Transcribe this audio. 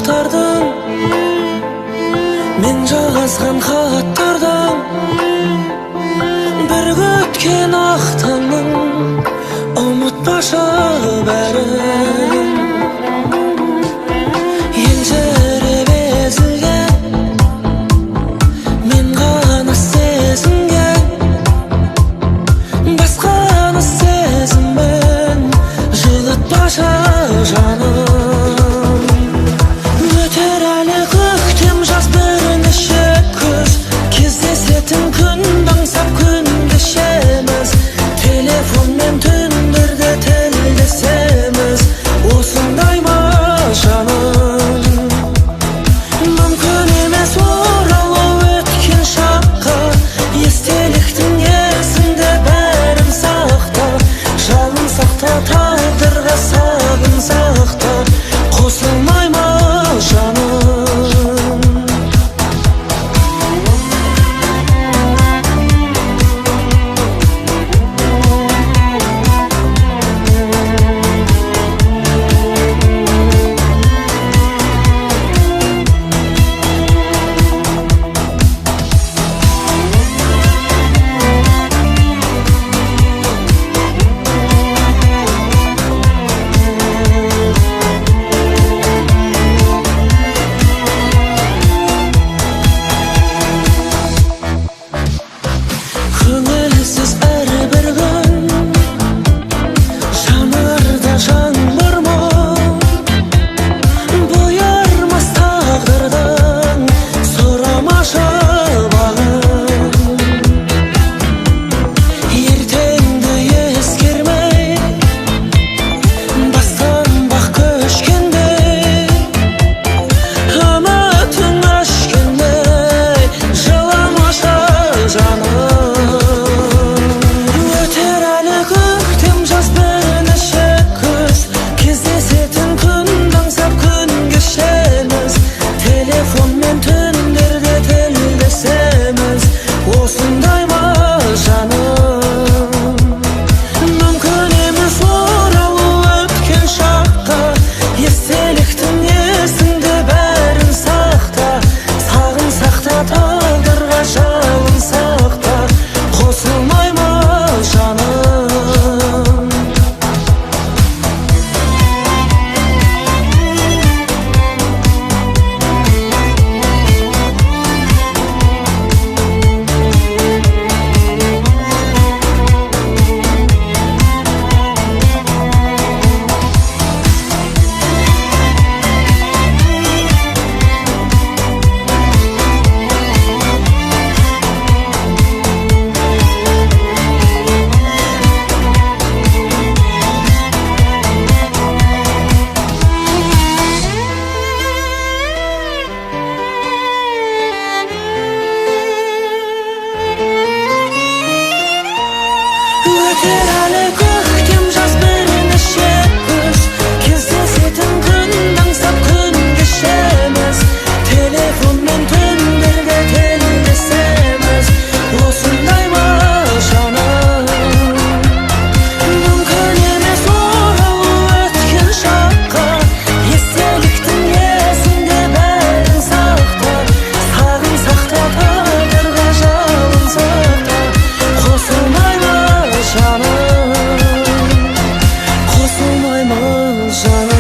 ақтардың, мен жазған хаттардың, бір күткен ақ таңның, ұмытпашы бәрін. Елжіреп езілген, мен ғана сезінген, басқаны сезіммен жылытпашы жаным. Өтер әлі көктем, жаз, бірнеше күз, кездесетін күн аңсап күн кешеміз. Телефонмен түндерде тілдесеміз, осындай ма жаным? Мүмкін емес оралу өткен шаққа, естеліктің есіңде бәрін сақта. Жалын сақта, тағдырға сабын сақта, қосылмай ма жаным? Көңілсіз әрбір күн, жанарда жаңбыр мұң, бұйырмас тағдырдың сұрамашы бағын. Ертеңді ескермей, бастан-бақ көшкендей, үмітің өшкендей, жыламашы жаным. Өтер әлі көктем, жаз, бірнеше күз, кездесетін күн аңсап күн кешеміз. Телефонмен түндерде тілдесеміз, осындай ма жаным? Мүмкін емес оралу өткен шаққа, естеліктің есіңде бәрін сақта. Сағын сақта, тағдырға жалын сақта, қосылмай ма жаным? Өтер әлі көктем, жаз, бірнеше күз, кездесетін күн аңсап күн кешеміз. Телефонмен түндерде тілдесеміз, осындай ма жаным? Мүмкін емес оралу өткен шаққа, естеліктің есіңде бәрін сақта. Сағын сақта, тағдырға жалын сақта, қосылмай ма жаным? Қосылмай ма жаным?